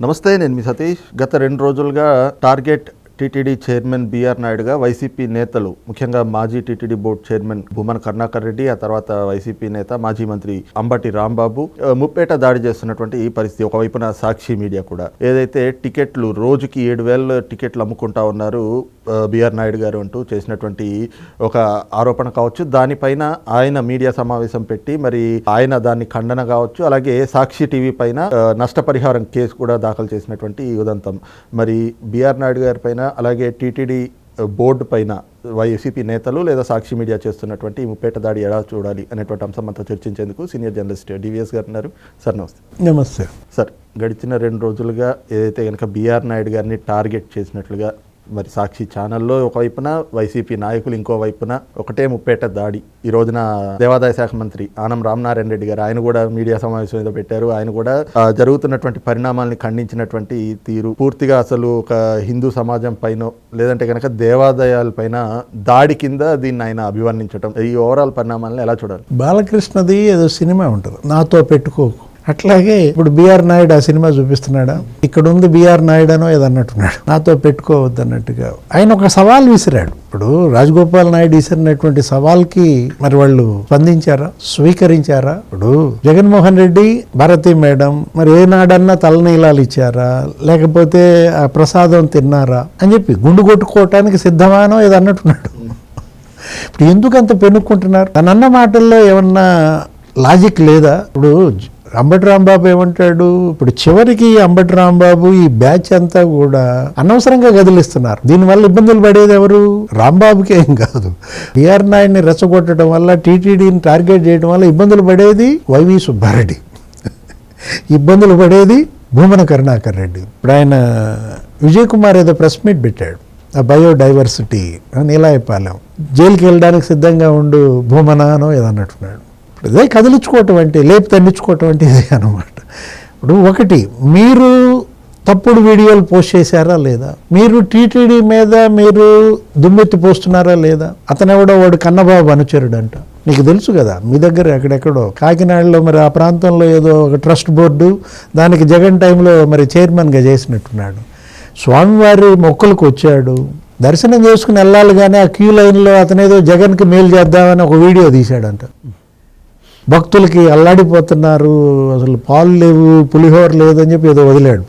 నమస్తే, నేను మీ సతీష్. గత 2 రోజులుగా టార్గెట్ టీటీడీ చైర్మన్ బిఆర్ నాయుడుగా వైసీపీ నేతలు, ముఖ్యంగా మాజీ టీటీడీ బోర్డు చైర్మన్ భూమన కరుణాకర్ రెడ్డి, ఆ తర్వాత వైసీపీ నేత మాజీ మంత్రి అంబటి రాంబాబు ముప్పేట దాడి చేస్తున్నటువంటి ఈ పరిస్థితి. ఒకవైపున సాక్షి మీడియా కూడా ఏదైతే టికెట్లు రోజుకి 7,000 టికెట్లు అమ్ముకుంటా ఉన్నారు బిఆర్ నాయుడు గారు అంటూ చేసినటువంటి ఒక ఆరోపణ కావచ్చు, దానిపైన ఆయన మీడియా సమావేశం పెట్టి మరి ఆయన దాన్ని ఖండన కావచ్చు, అలాగే సాక్షి టీవీ పైన నష్టపరిహారం కేసు కూడా దాఖలు చేసినటువంటి ఈ ఉదంతం. మరి బిఆర్ నాయుడు గారి పైన అలాగే టీటీడీ బోర్డు పైన వైసీపీ నేతలు లేదా సాక్షి మీడియా చేస్తున్నటువంటి ఈ ముప్పేట దాడి ఎలా చూడాలి అనేటువంటి అంశం అంతా చర్చించేందుకు సీనియర్ జర్నలిస్ట్ డివిఎస్ గారు ఉన్నారు. సార్ నమస్తే. నమస్తే సార్, గడిచిన 2 రోజులుగా ఏదైతే కనుక బిఆర్ నాయుడు గారిని టార్గెట్ చేసినట్లుగా మరి సాక్షి ఛానల్లో ఒకవైపున వైసీపీ నాయకులు, ఇంకో వైపున ఒకటే ముప్పేట దాడి. ఈ రోజున దేవాదాయ శాఖ మంత్రి ఆనం రామనారాయణ రెడ్డి గారు ఆయన కూడా మీడియా సమావేశం ఏదో పెట్టారు. ఆయన కూడా జరుగుతున్నటువంటి పరిణామాలని ఖండించినటువంటి తీరు పూర్తిగా అసలు ఒక హిందూ సమాజం పైన లేదంటే కనుక దేవాదాయాల పైన దాడి కింద దీన్ని ఆయన అభివర్ణించడం, ఈ ఓవరాల్ పరిణామాలను ఎలా చూడాలి? బాలకృష్ణది ఏదో సినిమా ఉంటుంది, నాతో పెట్టుకోకు. అట్లాగే ఇప్పుడు బిఆర్ నాయుడు ఆ సినిమా చూపిస్తున్నాడా? ఇక్కడ ఉంది బిఆర్ నాయుడు అనో ఏదన్నట్టున్నాడు, నాతో పెట్టుకోవద్దు అన్నట్టుగా ఆయన ఒక సవాల్ విసిరాడు. ఇప్పుడు రాజగోపాల్ నాయుడు విసిరినటువంటి సవాల్కి మరి వాళ్ళు స్పందించారా, స్వీకరించారా? ఇప్పుడు జగన్మోహన్ రెడ్డి, భారతి మేడం మరి ఏనాడన్నా తలనీలాలు ఇచ్చారా, లేకపోతే ఆ ప్రసాదం తిన్నారా అని చెప్పి గుండు కొట్టుకోవటానికి సిద్ధమానో ఏదన్నట్టున్నాడు. ఇప్పుడు ఎందుకు అంత పెనుక్కుంటున్నారు? తనన్న మాటల్లో ఏమన్నా లాజిక్ లేదా? ఇప్పుడు అంబటి రాంబాబు ఏమంటాడు? ఇప్పుడు చివరికి అంబటి రాంబాబు ఈ బ్యాచ్ అంతా కూడా అనవసరంగా కదిలిస్తున్నారు. దీనివల్ల ఇబ్బందులు పడేది ఎవరు? రాంబాబుకి ఏం కాదు, బిఆర్ నాయుడిని రెచ్చగొట్టడం వల్ల, టీటీడీని టార్గెట్ చేయడం వల్ల ఇబ్బందులు పడేది వైవి సుబ్బారెడ్డి, ఇబ్బందులు పడేది భూమన కరుణాకర్ రెడ్డి. ఇప్పుడు ఆయన విజయ్ కుమార్ ఏదో ప్రెస్ మీట్ పెట్టాడు, ఆ బయోడైవర్సిటీ నీలాయపాలెం జైలుకి వెళ్ళడానికి సిద్ధంగా ఉండు భూమన అనో ఏదన్నట్టున్నాడు. ఇదే కదిలించుకోవటం అంటే, లేపు తన్నించుకోవటం అంటే ఇదే అనమాట. ఇప్పుడు ఒకటి, మీరు తప్పుడు వీడియోలు పోస్ట్ చేశారా లేదా? మీరు టీటీడీ మీద మీరు దుమ్మెత్తి పోస్తున్నారా లేదా? అతనెవడో వాడు కన్నబాబు అనుచరుడు అంట, నీకు తెలుసు కదా, మీ దగ్గర ఎక్కడెక్కడో కాకినాడలో మరి ఆ ప్రాంతంలో ఏదో ఒక ట్రస్ట్ బోర్డు, దానికి జగన్ టైంలో మరి చైర్మన్గా చేసినట్టున్నాడు. స్వామివారి మొక్కలకు వచ్చాడు, దర్శనం చేసుకుని వెళ్ళాలి, కానీ ఆ క్యూ లైన్లో అతనేదో జగన్కి మేలు చేద్దామని ఒక వీడియో తీశాడంట. భక్తులకి అల్లాడిపోతున్నారు, అసలు పాలు లేవు, పులిహోర లేదని చెప్పి ఏదో వదిలాడు.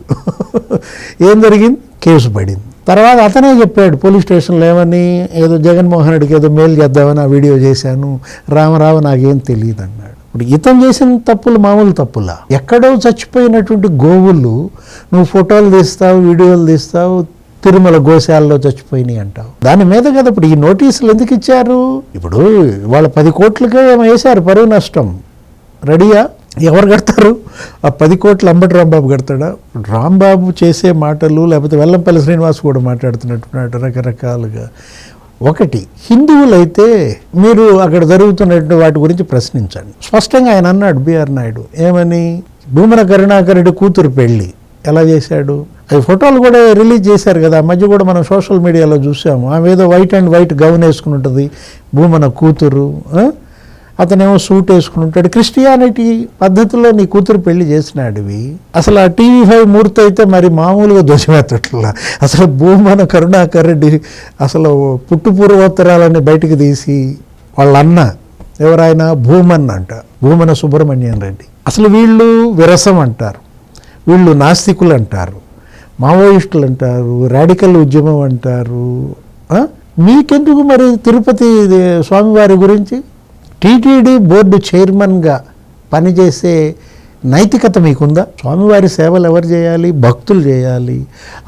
ఏం జరిగింది? కేసు పడింది. తర్వాత అతనే చెప్పాడు పోలీస్ స్టేషన్లో ఏమని, ఏదో జగన్మోహన్ రెడ్డికి ఏదో మేలు చేద్దామని ఆ వీడియో చేశాను, రామరావు నాకేం తెలియదు అన్నాడు. ఇప్పుడు ఇతను చేసిన తప్పులు మామూలు తప్పులా? ఎక్కడో చచ్చిపోయినటువంటి గోవులు నువ్వు ఫోటోలు తీస్తావు, వీడియోలు తీస్తావు, తిరుమల గోశాలలో చచ్చిపోయినాయి అంటావు. దాని మీద కదా ఇప్పుడు ఈ నోటీసులు ఎందుకు ఇచ్చారు? ఇప్పుడు వాళ్ళ 10 కోట్లకే ఏమో వేశారు పరువు నష్టం. రెడీయా? ఎవరు కడతారు ఆ 10 కోట్లు? అంబటి రాంబాబు కడతాడా? రాంబాబు చేసే మాటలు, లేకపోతే వెల్లంపల్లి శ్రీనివాస్ కూడా మాట్లాడుతున్నట్టున్నాడు రకరకాలుగా. ఒకటి, హిందువులైతే మీరు అక్కడ జరుగుతున్నటువంటి వాటి గురించి ప్రశ్నించండి. స్పష్టంగా ఆయన అన్నాడు బిఆర్ నాయుడు ఏమని, భూమన కరుణాకర్ రెడ్డి కూతురు పెళ్ళి ఎలా చేశాడు, అవి ఫోటోలు కూడా రిలీజ్ చేశారు కదా, ఆ మధ్య కూడా మనం సోషల్ మీడియాలో చూసాము. ఆమె ఏదో వైట్ అండ్ వైట్ గౌన్ వేసుకుని ఉంటుంది భూమన కూతురు, అతనేమో సూట్ వేసుకుని ఉంటాడు. క్రిస్టియానిటీ పద్ధతిలో నీ కూతురు పెళ్లి చేసినాడివి. అసలు ఆ TV5 మూర్తి అయితే మరి మామూలుగా దోషమెత్తట్లా. అసలు భూమన కరుణాకర్ రెడ్డి అసలు పుట్టు పూర్వోత్తరాలని బయటికి తీసి వాళ్ళ అన్న ఎవరైనా భూమన్ అంట, భూమన సుబ్రహ్మణ్యం రెడ్డి. అసలు వీళ్ళు విరసం అంటారు, వీళ్ళు నాస్తికులు అంటారు, మావోయిస్టులు అంటారు, రాడికల్ ఉద్యమం అంటారు. మీకెందుకు మరి తిరుపతి స్వామివారి గురించి? టీటీడీ బోర్డు చైర్మన్గా పనిచేసే నైతికత మీకుందా? స్వామివారి సేవలు ఎవరు చేయాలి? భక్తులు చేయాలి.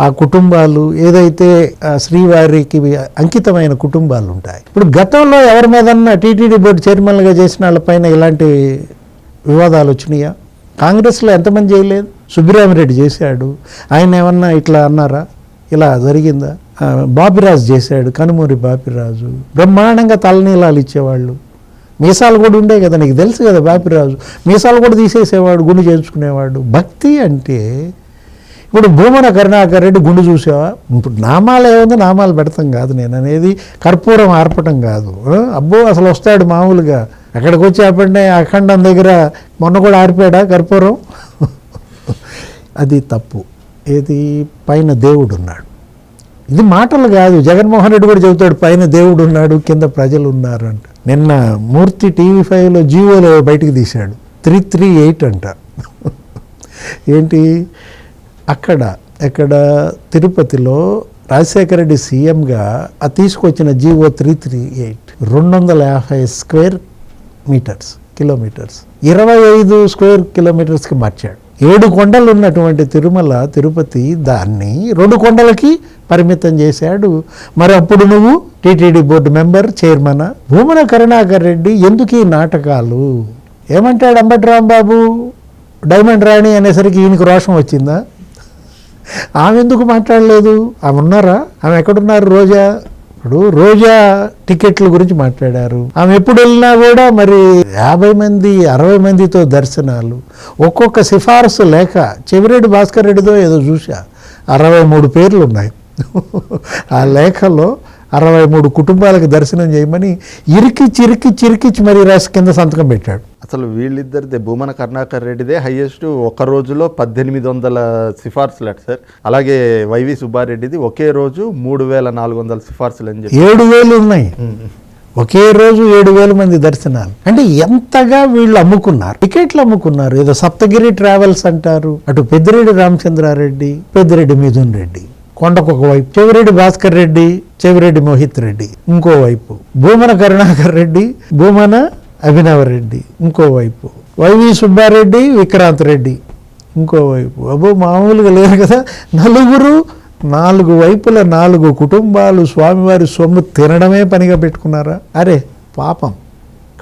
ఆ కుటుంబాలు ఏదైతే శ్రీవారికి అంకితమైన కుటుంబాలు ఉంటాయి. ఇప్పుడు గతంలో ఎవరి మీదన్నా టీటీడీ బోర్డు చైర్మన్గా చేసిన వాళ్ళపైన ఇలాంటి వివాదాలు వచ్చినాయా? కాంగ్రెస్లో ఎంతమంది చేయలేదు? సుబ్బిరామిరెడ్డి చేశాడు, ఆయన ఏమన్నా ఇట్లా అన్నారా? ఇలా జరిగిందా? బాపిరాజు చేశాడు, కనుమూరి బాపిరాజు బ్రహ్మాండంగా తలనీలాలు ఇచ్చేవాళ్ళు. మీసాలు కూడా ఉండే కదా, నీకు తెలుసు కదా, బాపిరాజు మీసాలు కూడా తీసేసేవాడు, గుండు చేయించుకునేవాడు. భక్తి అంటే ఇప్పుడు భూమన కరుణాకర్ రెడ్డి గుండు చూసావా? ఇప్పుడు నామాలు ఏముంది, నామాలు పెడతాం కాదు నేను అనేది, కర్పూరం ఆర్పటం కాదు. అబ్బో అసలు వస్తాడు మామూలుగా, అక్కడికి వచ్చి అప్పుడే అఖండం దగ్గర మొన్న కూడా ఆరిపోయాడా కర్పూరం? అది తప్పు. ఏది పైన దేవుడు ఉన్నాడు. ఇది మాటలు కాదు, జగన్మోహన్ రెడ్డి కూడా చెబుతాడు పైన దేవుడు ఉన్నాడు కింద ప్రజలు ఉన్నారు అంట. నిన్న మూర్తి TV5లో జియోలో బయటికి తీశాడు 338 అంట. ఏంటి ఎక్కడ తిరుపతిలో రాజశేఖర రెడ్డి సీఎంగా ఆ తీసుకొచ్చిన జియో 338 250 స్క్వేర్ కిలోమీటర్స్ 25 స్క్వేర్ కిలోమీటర్స్కి మార్చాడు. 7 కొండలు ఉన్నటువంటి తిరుపతి దాన్ని 2 కొండలకి పరిమితం చేశాడు. మరి అప్పుడు నువ్వు TTD board member chairman Bhumana Karunakar Reddy ఎందుకు ఈ నాటకాలు? ఏమంటాడు అంబటి రాంబాబు డైమండ్ రాణి అనేసరికి ఈయనకు రోషం వచ్చిందా? ఆమె ఎందుకు మాట్లాడలేదు? ఆమె ఉన్నారా? ఆమె ఎక్కడున్నారు? రోజా టికెట్ల గురించి మాట్లాడారు. ఆమె ఎప్పుడు వెళ్ళినా కూడా మరి 50 మంది 60 మందితో దర్శనాలు, ఒక్కొక్క సిఫారసు లేక చెవిరెడ్డి భాస్కర్ రెడ్డితో ఏదో చూసా 63 పేర్లు ఉన్నాయి. ఆ లేఖలో 63 కుటుంబాలకు దర్శనం చేయమని ఇరికిచ్చి మరీ రాసి కింద సంతకం పెట్టాడు. అసలు వీళ్ళిద్దరిదే భూమన కరుణాకర్ రెడ్డిదే హైయెస్ట్, ఒక రోజులో 1800 సిఫార్సులు అట సార్. అలాగే వైవి సుబ్బారెడ్డిది ఒకే రోజు 3400 సిఫార్సులు అని చెప్పి 7000 ఉన్నాయి. ఒకే రోజు 7000 మంది దర్శనాలు. అంటే ఎంతగా వీళ్ళు అమ్ముకున్నారు, టికెట్లు అమ్ముకున్నారు. ఏదో సప్తగిరి ట్రావెల్స్ అంటారు, అటు పెద్దిరెడ్డి రామచంద్రారెడ్డి, పెద్దిరెడ్డి మిథున్ రెడ్డి కొండకు ఒకవైపు, చెవిరెడ్డి భాస్కర్ రెడ్డి, చెవిరెడ్డి మోహిత్ రెడ్డి ఇంకోవైపు, భూమన కరుణాకర్ రెడ్డి, భూమన అభినవ్ రెడ్డి ఇంకోవైపు, వైవి సుబ్బారెడ్డి, విక్రాంత్ రెడ్డి ఇంకోవైపు. అబ్బో మామూలుగా లేరు కదా. 4 వైపుల 4 కుటుంబాలు స్వామివారి సొమ్ము తినడమే పనిగా పెట్టుకున్నారా? అరే పాపం,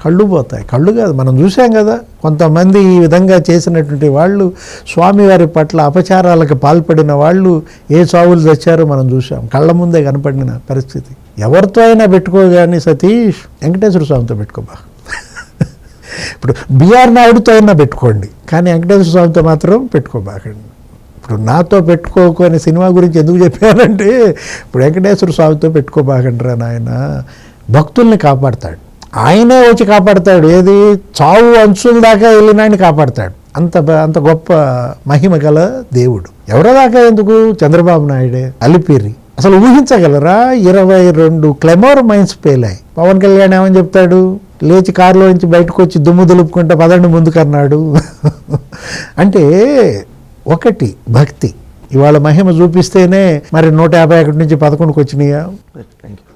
కళ్ళు పోతాయి. కళ్ళు కాదు, మనం చూసాం కదా కొంతమంది ఈ విధంగా చేసినటువంటి వాళ్ళు, స్వామివారి పట్ల అపచారాలకు పాల్పడిన వాళ్ళు ఏ చావులు తెచ్చారో మనం చూసాం, కళ్ళ ముందే కనపడిన పరిస్థితి. ఎవరితో అయినా పెట్టుకోగాని సతీష్ వెంకటేశ్వర స్వామితో పెట్టుకోబా. ఇప్పుడు బిఆర్ నాయుడుతో అయినా పెట్టుకోండి, కానీ వెంకటేశ్వర స్వామితో మాత్రం పెట్టుకోబాకండి. ఇప్పుడు నాతో పెట్టుకోకు అనే సినిమా గురించి ఎందుకు చెప్పానంటే, ఇప్పుడు వెంకటేశ్వర స్వామితో పెట్టుకోబాకండి రా నాయన, భక్తుల్ని కాపాడతాడు, ఆయనే వచ్చి కాపాడతాడు. ఏది చావు అంచుల దాకా వెళ్ళిన ఆయన కాపాడతాడు. అంత గొప్ప మహిమ గల దేవుడు. ఎవరో దాకా ఎందుకు, చంద్రబాబు నాయుడే అలిపిరి. అసలు ఊహించగలరా 22 క్లెమోర్ మైన్స్ పేలాయి. పవన్ కళ్యాణ్ ఏమని చెప్తాడు, లేచి కారులో నుంచి బయటకు వచ్చి దుమ్ము దులుపుకుంటే పదండి ముందుకన్నాడు. అంటే ఒకటి భక్తి, ఇవాళ మహిమ చూపిస్తేనే మరి 151 నుంచి 11కి వచ్చినాయా? Thank you.